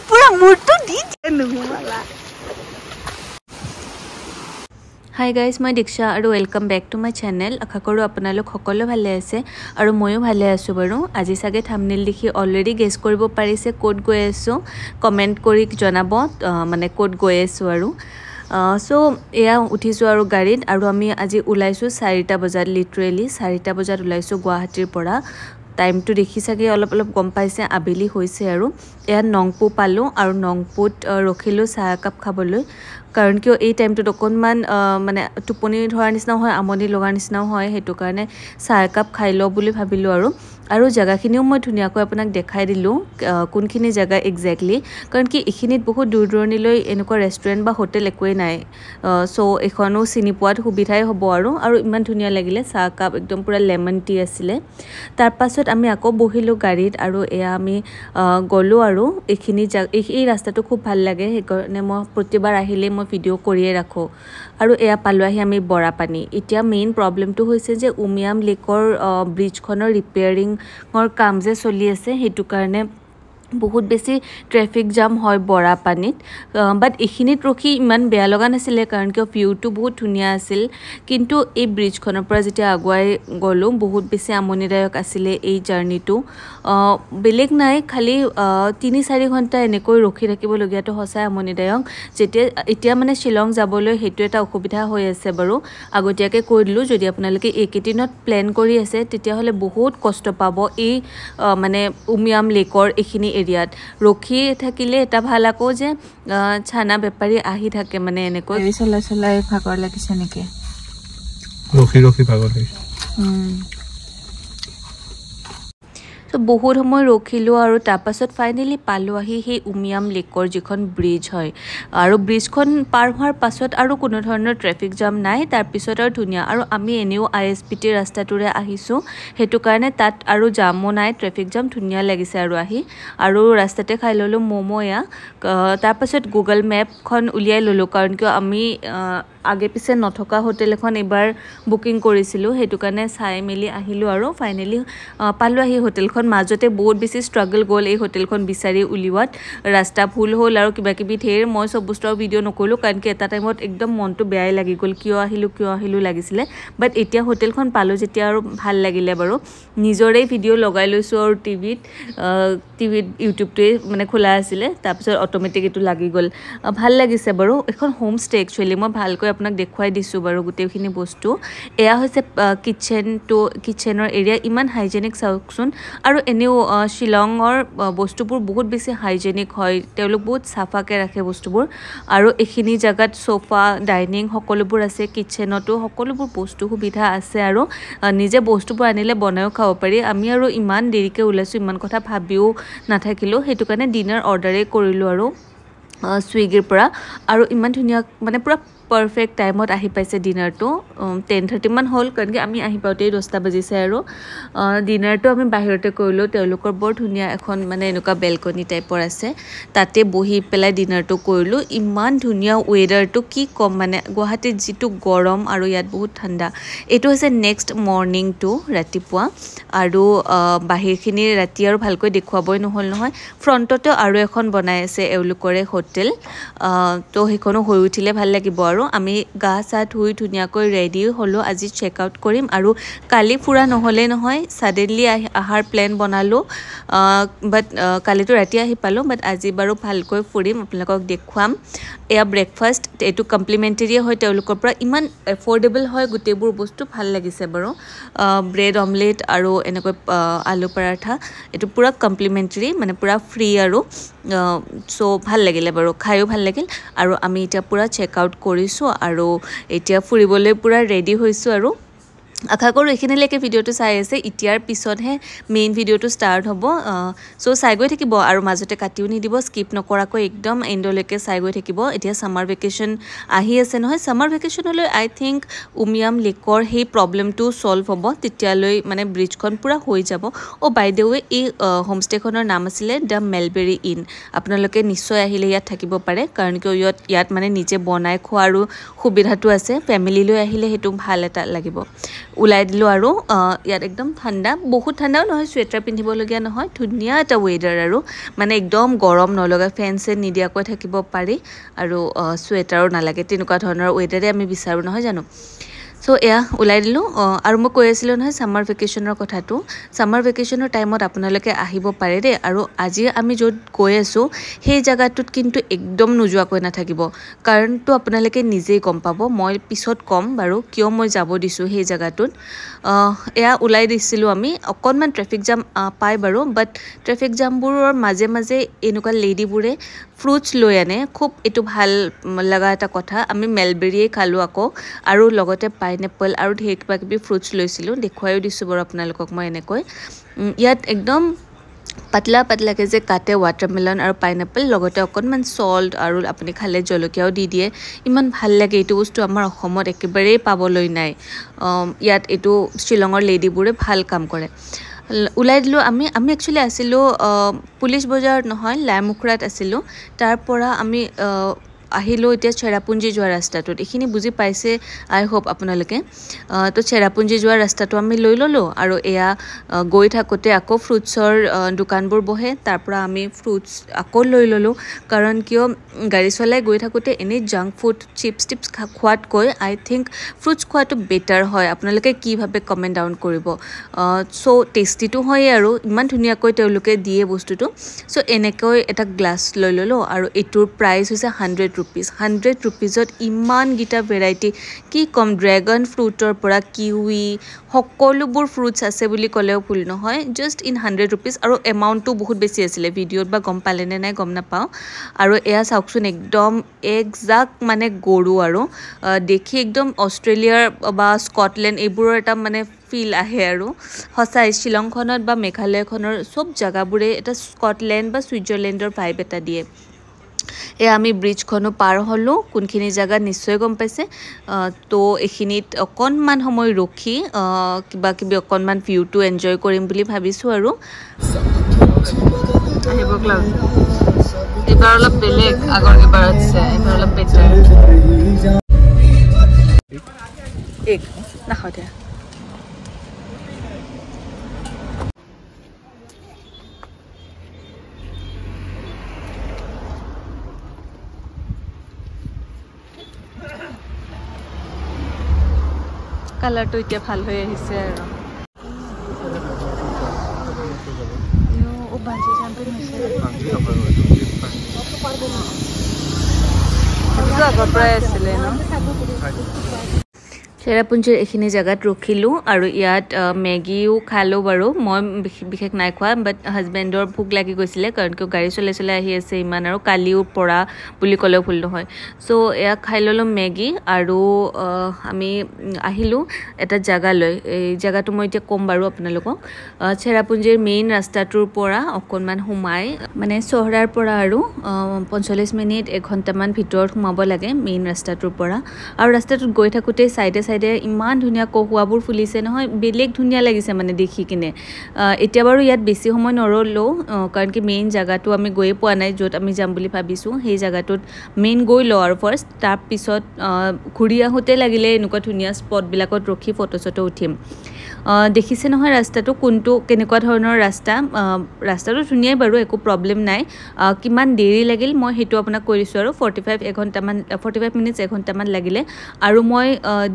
পুৰা মূৰটো দি নুমালা Hi guys, মই দীক্ষা আৰু welcome back to my channel আশা কৰো আপোনালোক সকলো ভালে আছে আৰু ময়ো ভালে আছো বাৰু আজি সাগে থাম্বনেল দেখি অলৰেডি গেছ কৰিব পাৰিছে কোড গৈ আছো কমেন্ট কৰি জনাব মানে কোড গৈ আছো আৰু সো এয়া উঠিছো আৰু গাড়ীত আৰু আমি আজি উলাইছো 4টা বজাত লিটাৰেলি 4টা বজাত উলাইছো গুৱাহাটীৰ পৰা টাইম টু দেখি সাগে অলপ গম পাইছে আবেলি হৈছে আৰু এয়া নংপু পালো আৰু নংপুত ৰখিলো চাহ কাপ খাবলৈ কাৰণ কিয় এই টাইমটো অকনমান মানে টুপনি ধৰাৰ নিচিনা হয় আমনি লগাৰ নিচিনা হয় হেতু কাৰণে চাহ কাপ খাই ল বুলি ভাবিলো আৰু জায়গাখিনিও মই ধুনিয়াকৈ আপোনাক দেখাই দিলো কোনখিনি জায়গা এক্স্যাক্টলি কাৰণ কি এখিনিত বহুত দূৰ দূৰণিলৈ এনেকুৱা ৰেষ্টুৰেন্ট বা হোটেল একোই নাই সো এখনো চিনি পোৱাত সুবিধাই হ'ব আৰু ইমান ধুনিয়া লাগিলে চাহ কাপ একদম পুৰা লেমন টি আছিলে তাৰ পাছত আমি আকৌ বহিলো গাড়ীত আৰু এয়া আমি গলো আৰু এখিনি এই ৰাস্তাটো খুব ভাল লাগে হেকনে মই প্ৰতিবাৰ আহিলে মই ভিডিও কৰিয়ে ৰাখো আৰু এয়া পালো আহি আমি বৰাপানী এতিয়া মেইন প্ৰবলেমটো হৈছে যে উমিয়াম লেকৰ ব্ৰিজখনৰ ৰিপেয়াৰিংৰ কাম যে চলি আছে হেতু কাৰণে বহুত বেছি ট্ৰাফিক জাম হয় বৰাপানীত বাট এখিনিত ৰখি ইমান বেয়া লগা নাছিলে কাৰণ কি ভিউটো বহুত ধুনিয়া আছিল কিন্তু এই ব্ৰিজখনৰ পৰা যেতিয়া আগুৱাই গলো বহুত বেছি আমনিদায়ক আছিল এই জাৰ্নিটো বেলেগ নাই খালি 3-4 ঘণ্টা এনেকৈ ৰখি থাকিব লগিয়াটো হসাই আমনিদায়ক যেতিয়া এতিয়া মানে শিলং যাবলৈ হেতু এটা অসুবিধা হৈ আছে বাৰু আগতিয়াকে কৈ দিলো যদি আপোনালোকে একেদিনত প্ল্যান কৰি আছে তেতিয়া হলে বহুত কষ্ট পাব এই মানে উমিয়াম লেকৰ এখিনি এৰিয়াত ৰখি থাকিলে এটা ভাল আকৌ যে ছানা বেপাৰী আহি থাকে মানে এনেকৈ চলাই ভাগৰ লাগিছে নেকি ৰখি ভাগৰ লাগিছে তো বহুত সময় ৰখিলো আৰু তাৰপাছত ফাইনালি পালো আহি সেই উমিয়াম লেকৰ যিখন ব্ৰিজ হয় আৰু ব্ৰিজখন পাৰ হোৱাৰ পাছত আৰু কোনো ধৰণৰ ট্ৰাফিক জাম নাই তাৰ পিছত আৰু ধুনিয়া আৰু আমি এনেও আইএসপিটি ৰাস্তাটোৰে আহিছো হেতু কাৰণে তাত আৰু জামো নাই ট্ৰাফিক জাম ধুনিয়া লাগিছে আৰু আহি আৰু ৰাস্তাতে খাই ললো মোমো या তাৰপাছত গুগল মেপখন উলিয়াই ললো কাৰণ কি আমি আগে পিছে নথকা হোটেল এখন এবাৰ বুকিং কৰিছিলো হেতু কাৰণে চাই মেলি আহিলো আৰু ফাইনালি পালো আহি হোটেলখন মাজতে বহুত বেছি স্ট্ৰাগল গল এই হোটেলখন বিচাৰি উলিওৱাত ৰাস্তা ভুল হ'ল আৰু কিবা কিবি ধেৰ মই সব বস্তুৰ ভিডিও নকৰিলো কাৰণ কি এটা টাইমত একদম মনটো বেয়াই লাগি গল কিয় আহিলো লাগিছিলে বাট এতিয়া হোটেলখন পালো যেতিয়া আৰু ভাল লাগিলে বাৰু নিজৰে ভিডিও লগাই লৈছো আৰু টিভিত ইউটিউবটোৱে মানে খোলা আছিল তাৰপিছত অটোমেটিক এটো লাগি গল ভাল লাগিছে বাৰু এখন হোম ষ্টে একচুয়ালি মই ভালকৈ আপোনাক দেখুৱাই দিছো বাৰু গুটেইখিনি বস্তু এয়া হৈছে কিচেনৰ এৰিয়া ইমান হাইজেনিক চাওকচোন আৰু এনেও শিলংৰ বস্তুবোৰ বহুত বেছি হাইজেনিক হয় তেওঁলোক বহুত সাফাকে ৰাখে বস্তুবোৰ আৰু এখিনি জাগাত সোফা ডাইনিং সকলোবোৰ আছে কিচেনতো সকলোবোৰ বস্তু সুবিধা আছে আৰু নিজে বস্তুবোৰ আনিলে বনায়ও খাব পাৰি আমি আৰু ইমান দেৰিকে উলাইছো ইমান কথা ভাবিও নাথাকিলো হেতু কাৰণে ডিনাৰ অৰ্ডাৰে কৰিলো আৰু সুইগিৰ পৰা আৰু ইমান ধুনিয়া মানে পুৰা পাৰফেক্ট টাইমত আহি পাইছে ডিনাৰটো 10:30 মান হল কাৰণ কি আমি আহি পাওঁতে 10টা বাজিছে আৰু ডিনাৰটো আমি বাহিৰতে কৰিলো তেওঁলোকৰ বৰ ধুনিয়া এখন মানে এনেকুৱা বেলকনি টাইপৰ আছে তাতে বহি পেলাই ডিনাৰটো কৰিলো ইমান ধুনিয়া ওয়েদাৰটো কি কম মানে গুৱাহাটীত যিটো গৰম আৰু ইয়াত বহুত ঠাণ্ডা এটো হৈছে নেক্সট মৰ্নিং টু ৰাতিপুৱা আৰু বাহিৰখিনি ৰাতি আৰু ভালকৈ দেখুৱাবই নহল নহয় ফ্ৰন্টতে আৰু এখন বনাই আছে এওলুকৰে হোটেল তো হেখনো হৈ উঠিলে ভাল লাগিব আৰু আমি গা সা ধুই ধুনিয়াকৈ ৰেডি হলো আজি চেক আউট কৰিম আৰু কালি ফুৰা নহলে নহয় সাডেনলি আহাৰ প্ল্যান বনালো বাট কালিটো ৰাতি আহি পালো বাট আজি বাৰু ভালকৈ ফুৰিম আপোনালোকক দেখুৱাম এয়া ব্ৰেকফাষ্ট এটো কমপ্লিমেন্টাৰী হয় তেওঁলোকৰ পৰা ইমান এফৰ্ডেবল হয় গুটেবোৰ বস্তু ভাল লাগিছে বাৰু ব্ৰেড অমলেট আৰু এনেকৈ আলু পৰাঠা এটো পুৰা কমপ্লিমেন্টাৰী মানে পুৰা ফ্ৰী আৰু সো ভাল লাগিলে বাৰু খাইও ভাল লাগিল আৰু আমি এতিয়া পুৰা চেক আউট কৰিছো আৰু এতিয়া ফুৰিবলৈ পুৰা ৰেডি হৈছো আৰু আশা কৰো এখিনিলৈকে ভিডিওটো চাই আছে ইতিয়াৰ পিছতহে মেইন ভিডিওটো ষ্টাৰ্ট হ'ব সো চাই গৈ থাকিব আৰু মাজতে কাটিও নিদিব স্কিপ নকৰাকৈ একদম এন্ডলৈকে চাই গৈ থাকিব এতিয়া সামাৰ ভেকেশন আহি আছে নহয় সামাৰ ভেকেশনলৈ আই থিংক উমিয়াম লেকৰ সেই প্ৰবলেমটো সলভ হ'ব তেতিয়ালৈ মানে ব্ৰিজখন পুৰা হৈ যাব ও বাই দ্য ৱে এই হোমষ্টেখনৰ নাম আছিল দা মেলবেৰী ইন আপোনালোকে নিশ্চয় আহিলে ইয়াত থাকিব পাৰে কাৰণ কি ইয়াত মানে নিজে বনাই খোৱাৰো সুবিধাটো আছে ফ্যামিলি লৈ আহিলে হেতু ভাল এটা লাগিব ওলাই দিলোঁ আৰু ইয়াত একদম ঠাণ্ডা বহুত ঠাণ্ডাও নহয় চুৱেটাৰ পিন্ধিবলগীয়া নহয় ধুনীয়া এটা ৱেডাৰ আৰু মানে একদম গৰম নলগা ফেন চেন নিদিয়াকৈ থাকিব পাৰি আৰু চুৱেটাৰো নালাগে তেনেকুৱা ধৰণৰ ৱেডাৰে আমি বিচাৰোঁ নহয় জানো সো এয়া ওলাই দিলোঁ আৰু মই কৈ আছিলোঁ নহয় সামাৰ ভেকেশ্যনৰ কথাটো সামাৰ ভেকেশ্যনৰ টাইমত আপোনালোকে আহিব পাৰে দেই আৰু আজি আমি য'ত গৈ আছোঁ সেই জেগাটোত কিন্তু একদম নোযোৱাকৈ নাথাকিব কাৰণটো আপোনালোকে নিজেই গম পাব মই পিছত ক'ম বাৰু কিয় মই যাব দিছোঁ সেই জেগাটোত এয়া ওলাই দিছিলোঁ আমি অকণমান ট্ৰেফিক জাম পায় বাৰু বাট ট্ৰেফিক জামবোৰৰ মাজে মাজে এনেকুৱা লেডিবোৰে ফ্ৰুটছ লৈ আনে খুব এইটো ভাল লগা এটা কথা আমি মেলবেৰিয়ে খালোঁ আকৌ আৰু লগতে পাইনএপল আৰু ঢেৰ কিবা কিবি ফ্ৰুটছ লৈছিলোঁ দেখুৱাইও দিছোঁ বাৰু আপোনালোকক মই এনেকৈ ইয়াত একদম পাতলা পাতলাকৈ যে কাটে ৱাটাৰমেলন আৰু পাইনএপল লগতে অকণমান সল্ট আৰু আপুনি খালে জলকীয়াও দি দিয়ে ইমান ভাল লাগে এইটো বস্তু আমাৰ অসমত একেবাৰেই পাবলৈ নাই ইয়াত এইটো শ্বিলঙৰ লেডিবোৰে ভাল কাম কৰে ওলাই দিলোঁ আমি একচুৱেলি আছিলোঁ পুলিচ বজাৰত নহয় লাইমুখৰাত আছিলোঁ তাৰ পৰা আমি আহিলোঁ এতিয়া চেৰাপুঞ্জী যোৱা ৰাস্তাটোত এইখিনি বুজি পাইছে আই হোপ আপোনালোকে তো চেৰাপুঞ্জী যোৱা ৰাস্তাটো আমি লৈ ল'লোঁ আৰু এয়া গৈ থাকোঁতে আকৌ ফ্ৰুটছৰ দোকানবোৰ বহে তাৰ পৰা আমি ফ্ৰুটছ আকৌ লৈ ল'লোঁ কাৰণ কিয় গাড়ী চলাই গৈ থাকোঁতে এনেই জাংক ফুড চিপছ টিপছ খোৱাতকৈ আই থিংক ফ্ৰুটছ খোৱাটো বেটাৰ হয় আপোনালোকে কি ভাবে কমেণ্ট ডাউন কৰিব চ' টেষ্টিটো হয়েই আৰু ইমান ধুনীয়াকৈ তেওঁলোকে দিয়ে বস্তুটো চ' এনেকৈ এটা গ্লাছ লৈ ল'লোঁ আৰু এইটোৰ প্ৰাইচ হৈছে 100 rupeesত ইমানগিটা ভেৰাইটি কি কম ড্ৰেগন ফ্ৰুটৰ পৰা কিউই সকলোবোৰ ফ্ৰুটছ আছে বুলি ক'লেও ভুল নহয় জাষ্ট ইন 100 rupees আৰু এমাউণ্টটো বহুত বেছি আছিলে ভিডিঅ'ত বা গম পালেনে নাই গম নাপাওঁ আৰু এয়া চাওকচোন একদম একজাক্ট মানে গৰু আৰু দেখি একদম অষ্ট্ৰেলিয়াৰ বা স্কটলেণ্ড এইবোৰৰ এটা মানে ফিল আহে আৰু সঁচাই শ্বিলংখনত বা মেঘালয়খনৰ চব জেগাবোৰে এটা স্কটলেণ্ড বা ছুইজাৰলেণ্ডৰ ভাইব এটা দিয়ে এয়া আমি ব্ৰিজখনো পাৰ হ'লোঁ কোনখিনি জেগা নিশ্চয় গম পাইছে তো এইখিনিত অকণমান সময় ৰখি কিবা কিবি অকণমান ভিউটো এনজয় কৰিম বুলি ভাবিছোঁ আৰু এইবাৰ অলপ বেলেগ আগৰ কেইবাৰতছে এইবাৰ অলপ বেটাৰ এক নাখাওঁ দিয়া কালাৰটো এতিয়া ভাল হৈ আহিছে আৰু আগৰ পৰাই আছিলে ন চেৰাপুঞ্জীৰ এইখিনি জেগাত ৰখিলোঁ আৰু ইয়াত মেগীও খালোঁ বাৰু মই বিশেষ নাই খোৱা বাট হাজবেণ্ডৰ ভোক লাগি গৈছিলে কাৰণ কিয় গাড়ী চলাই চলাই আহি আছে ইমান আৰু কালিও পৰা বুলি ক'লেও ভুল নহয় চ' এয়া খাই ল'লোঁ মেগী আৰু আমি আহিলোঁ এটা জেগালৈ এই জেগাটো মই এতিয়া ক'ম বাৰু আপোনালোকক চেৰাপুঞ্জীৰ মেইন ৰাস্তাটোৰ পৰা অকণমান সোমাই মানে চহৰাৰ পৰা আৰু 45 মিনিট 1 ঘণ্টামান ভিতৰত সোমাব লাগে মেইন ৰাস্তাটোৰ পৰা আৰু ৰাস্তাটোত গৈ থাকোঁতে চাইডে ইমান ধুনীয়া কহুৱাবোৰ ফুলিছে নহয় বেলেগ ধুনীয়া লাগিছে মানে দেখি কিনে এতিয়া বাৰু ইয়াত বেছি সময় নৰলোঁ কাৰণ কি মেইন জেগাটো আমি গৈয়ে পোৱা নাই য'ত আমি যাম বুলি ভাবিছোঁ সেই জেগাটোত মেইন গৈ লওঁ আৰু ফাৰ্ষ্ট তাৰপিছত ঘূৰি আহোঁতে লাগিলে এনেকুৱা ধুনীয়া স্পটবিলাকত ৰখি ফটো চটো উঠিম দেখিছে নহয় ৰাস্তাটো কোনটো কেনেকুৱা ধৰণৰ ৰাস্তাটো ধুনীয়াই বাৰু একো প্ৰব্লেম নাই কিমান দেৰি লাগিল মই সেইটো আপোনাক কৈ দিছোঁ আৰু 45 মিনিটছ 1 ঘণ্টামান লাগিলে আৰু মই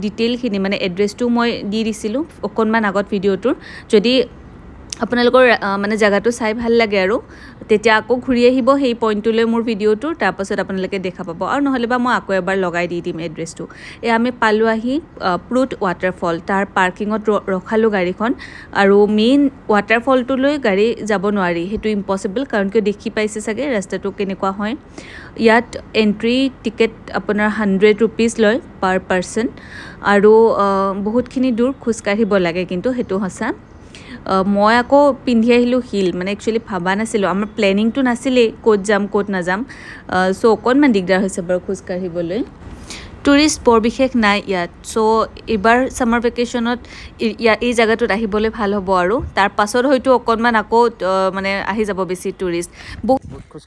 ডিটেইলখিনি মানে এড্ৰেছটো মই দি দিছিলোঁ অকণমান আগত ভিডিঅ'টোৰ যদি আপোনালোকৰ মানে জেগাটো চাই ভাল লাগে আৰু তেতিয়া আকৌ ঘূৰি আহিব সেই পইণ্টটোলৈ মোৰ ভিডিঅ'টোৰ তাৰপাছত আপোনালোকে দেখা পাব আৰু নহ'লে বা মই আকৌ এবাৰ লগাই দি দিম এড্ৰেছটো আমি পালোঁ আহি প্ৰুট ৱাটাৰফল তাৰ পাৰ্কিঙত ৰখালোঁ গাড়ীখন আৰু মেইন ৱাটাৰফলটোলৈ গাড়ী যাব নোৱাৰি সেইটো ইম্পচিবল কাৰণ কিয় দেখি পাইছে চাগে ৰাস্তাটো কেনেকুৱা হয় ইয়াত এণ্ট্ৰি টিকেট আপোনাৰ 100 rupees লয় পাৰ পাৰ্চন আৰু বহুতখিনি দূৰ খোজকাঢ়িব লাগে কিন্তু সেইটো সঁচা মই আকৌ পিন্ধি আহিলোঁ হিল মানে একচুৱেলি ভাবা নাছিলোঁ আমাৰ প্লেনিংটো নাছিলেই ক'ত যাম ক'ত নাযাম চ' অকণমান দিগদাৰ হৈছে বাৰু খোজকাঢ়িবলৈ টুৰিষ্ট বৰ বিশেষ নাই ইয়াত চ' এইবাৰ ছামাৰ ভেকেশ্যনত এই জেগাটোত আহিবলৈ ভাল হ'ব আৰু তাৰ পাছত হয়তো অকণমান আকৌ মানে আহি যাব বেছি টুৰিষ্ট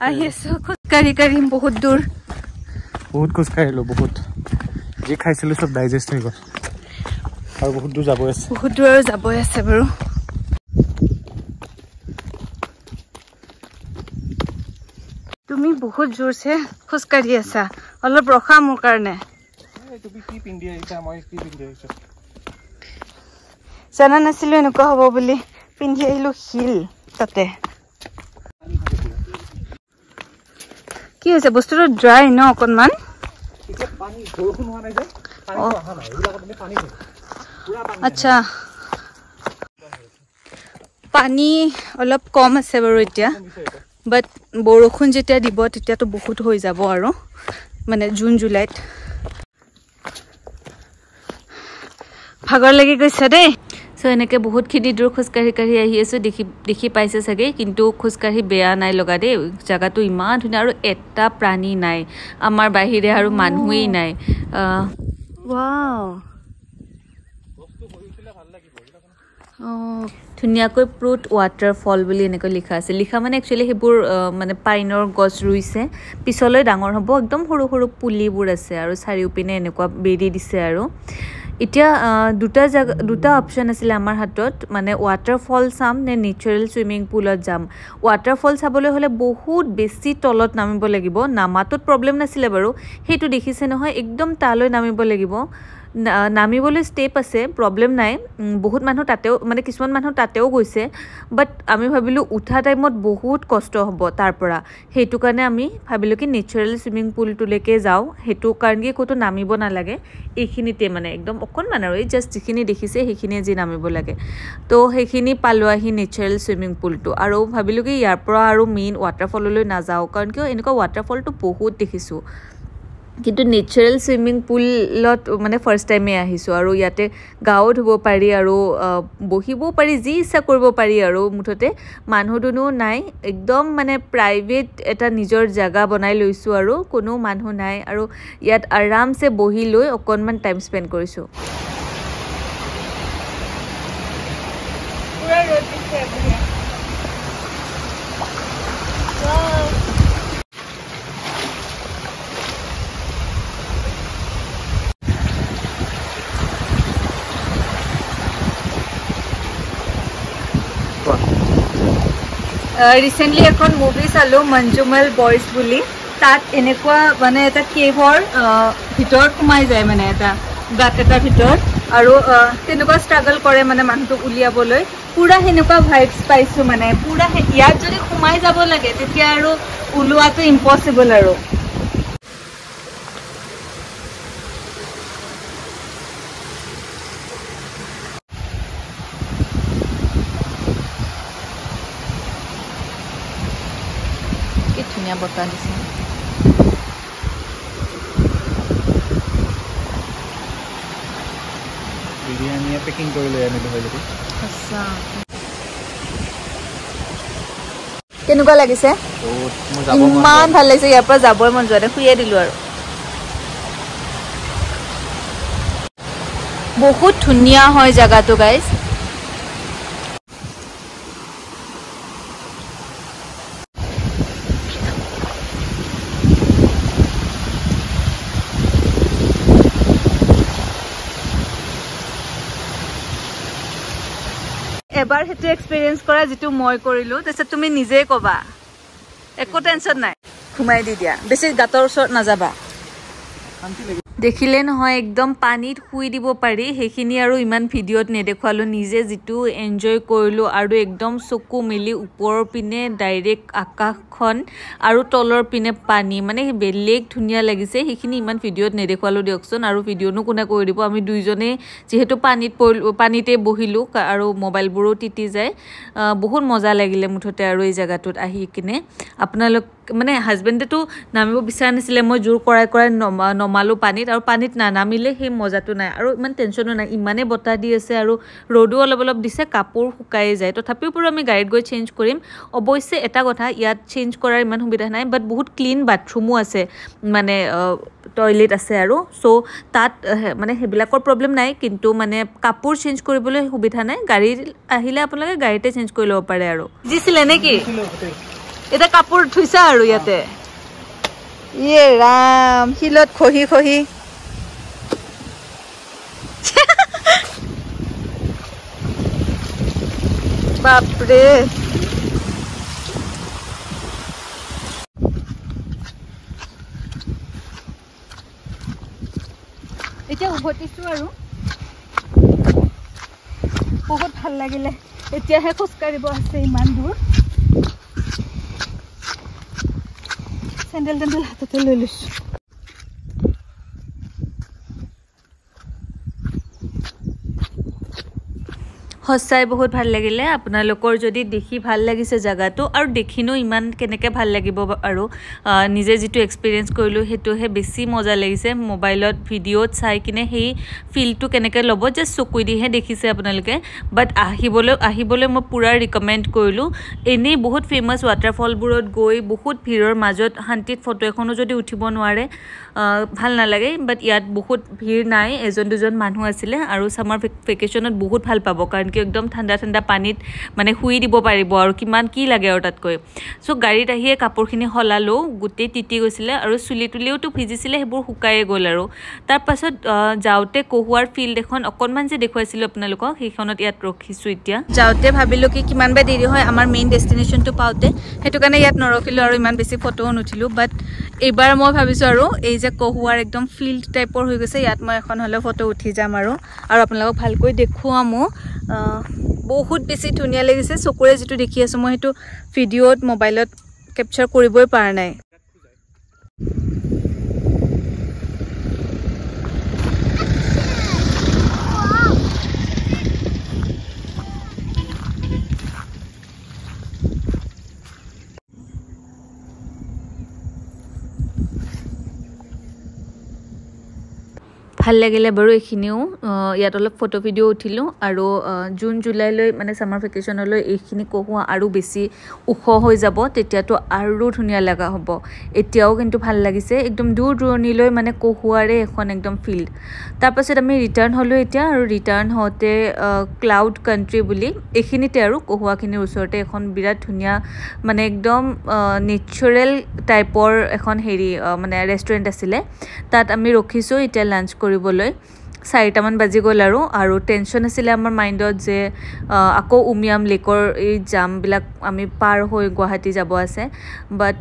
আহি আছোঁ খোজকাঢ়ি বহুত দূৰ বহুত খোজকাঢ়িলোঁ বহুত যি খাইছিলোঁ চব ডাইজেষ্ট হৈ গ'ল আৰু বহুত দূৰ যাবই আছে বাৰু তুমি বহুত জোৰছে খোজকাঢ়ি আছা অলপ ৰখা মোৰ কাৰণে তুমি কি পিন্ধি আহিছা মই কি পিন্ধি আহিছো জানা নাছিলো এনেকুৱা হ'ব বুলি পিন্ধি আহিলো হিল তাতে কি হৈছে বস্তুটো ড্ৰাই ন অকনমান পানী বৰষুণ হোৱা নাই যে পানী অহা নাই এইবিলাকত তুমি পানী পুৰা পানী আচ্ছা পানী অলপ কম আছে বাৰু এতিয়া বাট বৰষুণ যেতিয়া দিব তেতিয়াতো বহুত হৈ যাব আৰু মানে জুন জুলাইত ভাগৰ লাগি গৈছে দেই সো এনেকৈ বহুতখিনি দূৰ খোজকাঢ়ি আহি আছোঁ দেখি পাইছে চাগে কিন্তু খোজকাঢ়ি বেয়া নাই লগা দেই জেগাটো ইমান ধুনীয়া আৰু এটা প্ৰাণী নাই আমাৰ বাহিৰে আৰু মানুহেই নাই ৱাও ধুনীয়াকৈ প্ৰুট ৱাটাৰফল বুলি এনেকৈ লিখা আছে লিখা মানে একচুৱেলি সেইবোৰ মানে পাইনৰ গছ ৰুইছে পিছলৈ ডাঙৰ হ'ব একদম সৰু সৰু পুলিবোৰ আছে আৰু চাৰিওপিনে এনেকুৱা বেৰি দিছে আৰু এতিয়া দুটা অপশ্যন আছিলে আমাৰ হাতত মানে ৱাটাৰফল চাম নে নেচাৰেল ছুইমিং পুলত যাম ৱাটাৰফল চাবলৈ হ'লে বহুত বেছি তলত নামিব লাগিব নামাটোত প্ৰব্লেম নাছিলে বাৰু সেইটো দেখিছে নহয় একদম তালৈ নামিব লাগিব নামিবলৈ ষ্টেপ আছে প্ৰব্লেম নাই বহুত মানুহ তাতেও মানে কিছুমান মানুহ তাতেও গৈছে বাট আমি ভাবিলোঁ উঠা টাইমত বহুত কষ্ট হ'ব তাৰ পৰা সেইটো কাৰণে আমি ভাবিলোঁ কি নেচাৰেল ছুইমিং পুলটোলৈকে যাওঁ সেইটো কাৰণে ক'তো নামিব নালাগে এইখিনিতে মানে একদম অকণমান আৰু এই জাষ্ট যিখিনি দেখিছে সেইখিনিয়ে যি নামিব লাগে তো সেইখিনি পালোঁ আহি নেচাৰেল ছুইমিং পুলটো আৰু ভাবিলোঁ কি ইয়াৰ পৰা আৰু মেইন ৱাটাৰফললৈ নাযাওঁ কাৰণ কিয় এনেকুৱা ৱাটাৰফলটো বহুত দেখিছোঁ কিন্তু নেচাৰেল ছুইমিং পুলত মানে ফাৰ্ষ্ট টাইমে আহিছোঁ আৰু ইয়াতে গাও ধুব পাৰি আৰু বহিবও পাৰি যি ইচ্ছা কৰিব পাৰি আৰু মুঠতে মানুহ দুনুহ নাই একদম মানে প্ৰাইভেট এটা নিজৰ জেগা বনাই লৈছোঁ আৰু কোনো মানুহ নাই আৰু ইয়াত আৰামছে বহি লৈ অকণমান টাইম স্পেণ্ড কৰিছোঁ ৰিচেণ্টলি এখন মুভি চালোঁ মঞ্জুমল বইজ বুলি তাত এনেকুৱা মানে এটা কেভৰ ভিতৰত সোমাই যায় মানে এটা গাঁত এটাৰ ভিতৰত আৰু তেনেকুৱা ষ্ট্ৰাগল কৰে মানে মানুহটোক উলিয়াবলৈ পুৰা সেনেকুৱা ভাইবছ পাইছোঁ মানে পুৰা ইয়াত যদি সোমাই যাব লাগে তেতিয়া আৰু ওলোৱাটো ইম্পচিবল আৰু ধুনীয়া বতাহ দিছে বিৰিয়ানী পেকিং কৰি লৈ আনিলো হয় যদি কেনেকুৱা লাগিছে ইমান ভাল লাগিছে ইয়াৰ পৰা যাবই মন যোৱা নাই শুয়ে দিলোঁ আৰু বহুত ধুনীয়া হয় জেগাটো গাইজ এবাৰ সেইটো এক্সপিৰিয়েঞ্চ কৰা যিটো মই কৰিলোঁ তাৰপিছত তুমি নিজেই ক'বা একো টেনশ্যন নাই ঘুমাই দি দিয়া বেছি গাঁতৰ ওচৰত নাযাবা দেখিলে নহয় একদম পানীত শুই দিব পাৰি সেইখিনি আৰু ইমান ভিডিঅ'ত নেদেখুৱালোঁ নিজে যিটো এনজয় কৰিলোঁ আৰু একদম চকু মেলি ওপৰৰ পিনে ডাইৰেক্ট আকাশখন আৰু তলৰ পিনে পানী মানে বেলেগ ধুনীয়া লাগিছে সেইখিনি ইমান ভিডিঅ'ত নেদেখুৱালোঁ দিয়কচোন আৰু ভিডিঅ'নো কোনে কৰি দিব আমি দুইজনেই যিহেতু পানীতে বহিলোঁ আৰু মোবাইলবোৰো তিতি যায় বহুত মজা লাগিলে মুঠতে আৰু এই জেগাটোত আহি কিনে আপোনালোক মানে হাজবেণ্ডেতো নামিব বিচৰা নাছিলে মই জোৰ কৰাই নমালোঁ পানীত আৰু পানীত নানামিলে সেই মজাটো নাই আৰু ইমান টেনশ্যনো নাই ইমানেই বতাহ দি আছে আৰু ৰ'দো অলপ দিছে কাপোৰ শুকাই যায় তথাপিও বাৰু আমি গাড়ীত গৈ চেঞ্জ কৰিম অৱশ্যে এটা কথা ইয়াত চেঞ্জ কৰাৰ ইমান সুবিধা নাই বাট বহুত ক্লিন বাথৰুমো আছে মানে টয়লেট আছে আৰু চ' তাত মানে সেইবিলাকৰ প্ৰব্লেম নাই কিন্তু মানে কাপোৰ চেঞ্জ কৰিবলৈ সুবিধা নাই গাড়ী আহিলে আপোনালোকে গাড়ীতে চেঞ্জ কৰি ল'ব পাৰে আৰু দিছিলে নেকি এটা কাপোৰ ধুইছা আৰু ইয়াতে ইয়ে ৰাম শিলত খহি বাপৰে এতিয়া উভতিছো আৰু বহুত ভাল লাগিলে এতিয়াহে খোজ কাঢ়িব আছে ইমান দূৰ চেণ্ডেল হাততে লৈ লৈছো সঁচাই বহুত ভাল লাগিলে আপোনালোকৰ যদি দেখি ভাল লাগিছে জায়গাটো আৰু দেখিনো ইমান কেনেকৈ ভাল লাগিব আৰু নিজে যেটো এক্সপেৰিয়েন্স কৰিলো হেতুহে বেছি মজা লাগিছে মোবাইলত ভিডিঅ'ত চাই কিনে সেই ফিলটো কেনেকৈ ল'ব জাস্ট চকুই দিহে দেখিছে আপোনালোকে বাট আহিবলৈ মই পুৰা ৰিকমেন্ড কৰিলো এনেই বহুত ফেমাস ৱাটাৰফলবোৰত গৈ বহুত ভিৰৰ মাজত শান্তিত ফটো এখনো যদি উঠিব নোৱাৰে ভাল নালাগে বাট ইয়াত বহুত ভিৰ নাই এজন দুজন মানুহ আছিল আৰু সামাৰ ভেকেশনত বহুত ভাল পাব কাৰণ কি একদম ঠাণ্ডা ঠাণ্ডা পানীত মানে হুই দিব পাৰিব আৰু কিমান কি লাগে আৰু তাতকৈ সো গাড়ীত আহিয়ে কাপোৰখিনি হলালো গুটেই তিতি গৈছিল আৰু চুলিটুলিও তো ভিজিছিল হেবোৰ হুকায়ে গল আৰু তাৰ পাছত যাওতে কোহুৱাৰ ফিল্ড এখন অকনমান যে দেখুৱাইছিল আপোনালোকক সেইখনত ইয়াত ৰখিছো এতিয়া যাওতে ভাবিলো কি কিমান বে দেৰি হয় আমাৰ মেইন ডেস্টিনেশনটো পাওতে হেতু কাৰণে ইয়াত নৰখিলো আৰু ইমান বেছি ফটো নুঠিলো বাট এবাৰ মই ভাবিছো আৰু এই যে কোহুৱাৰ একদম ফিল্ড টাইপৰ হৈ গৈছে ইয়াত মই এখন হলে ফটো উঠি যাম আৰু আপোনালোকক ভালকৈ দেখুৱামো বহুত বেছি ধুনিয়া লাগিছে চকুৰে যেটো দেখি আছো মই হেতু ভিডিঅ'ত মোবাইলত ক্যাপচাৰ কৰিবই পাৰা নাই ভাল লাগিলে বাৰু এখিনিও ইয়াত অলপ ফটো ভিডিও উঠিলো আৰু জুন জুলাই লৈ মানে সামাৰ ভেকেশনলৈ এইখিনি কোহুৱা আৰু বেছি উখ হৈ যাব তেতিয়াটো আৰু ধুনিয়া লাগা হ'ব এতিয়াও কিন্তু ভাল লাগিছে একদম দূৰ দূৰণিলৈ মানে কোহুৱাৰে এখন একদম ফিল্ড তাৰ পাছত আমি ৰিটাৰ্ণ হলো এতিয়া আৰু ৰিটাৰ্ণ হতে ক্লাউড কান্ট্ৰি বুলি এখিনিতে আৰু কোহুৱাখিনিৰ ওচৰতে এখন বিৰাট ধুনিয়া মানে একদম নেচাৰেল টাইপৰ এখন হেৰি মানে ৰেষ্টুৰেন্ট আছিল তাত আমি ৰখিছো এতিয়া লাঞ্চ কৰিবলৈ 4টা মান বাজি গল আৰু টেনশন আছিল আমাৰ মাইন্ডত যে আকৌ উমিয়াম লেকৰ এই জাম বিলাক আমি পাৰ হৈ গুৱাহাটী যাব আছে বাট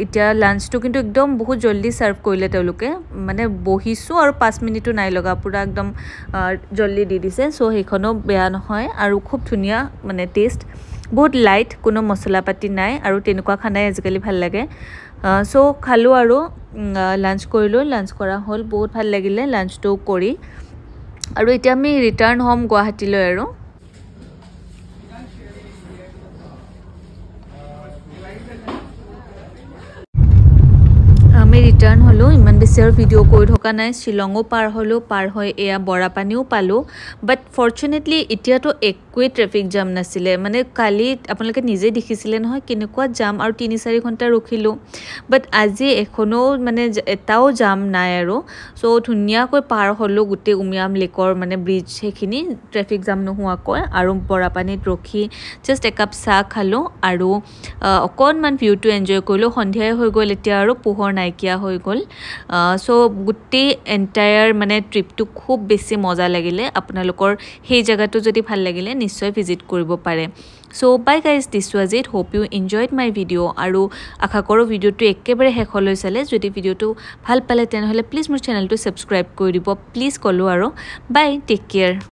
এতিয়া লাঞ্চটো কিন্তু একদম বহুত জলদি সাৰ্ভ কৰিলে তেওঁলোকে মানে বহিছো আৰু 5 মিনিটো নাই লগা পুৰা একদম জলদি দি দিছে সো হেখনো বেয়া নহয় আৰু খুব ধুনিয়া মানে টেষ্ট বহুত লাইট কোনো মছলা পাতি নাই আৰু তেনেকুৱা খানাই আজিকালি ভাল লাগে সো খালো আৰু লাঞ্চ কৰিলো লাঞ্চ কৰা হল বহুত ভাল লাগিলে লাঞ্চটো কৰি আৰু এতিয়া আমি ৰিটাৰ্ণ হোম গুৱাহাটীলৈ আৰু আমি ৰিটাৰ্ণ হলো ইমান বেছি আৰু ভিডিও কৰি থকা নাই শিলংও পাৰ হলো পাৰ হৈ এয়া বৰাপানীও পালো বাট ফৰচুনেটলি এতিয়াটো একোৱে ট্ৰাফিক জাম নাছিলে মানে কালি আপোনালোকে নিজে দেখিছিলে নহয় কেনেকুৱা জাম আৰু 3-4 ঘণ্টা ৰখিলো বাট আজি এখনো মানে এটাও জাম নাই আৰু সো ধুনিয়াকৈ পাৰ হলো গুটে উমিয়াম লেকৰ মানে ব্ৰিজ হেখিনি ট্ৰাফিক জাম নোহোৱাকৈ আৰু বৰাপানীত ৰখি জাস্ট একাপ চাহ খালো আৰু অকনমান ভিউটো এনজয় কৰিলো সন্ধিয়াই হৈ গল এতিয়া আৰু পোহৰ নাইকিয়া হৈ গল সো গুটে এন্টায়াৰ মানে ট্ৰিপটো খুব বেছি মজা লাগিলে আপোনালোকৰ সেই জায়গাটো যদি ভাল লাগিলে নিশ্চয় ভিজিট কৰিব পাৰে So bye guys, this was it. Hope you enjoyed my video aru akha koro video to ekkebare hekoloi sale jodi video to bhal pale tenhole please mur channel to subscribe kori dibo please kolo aro bye take care.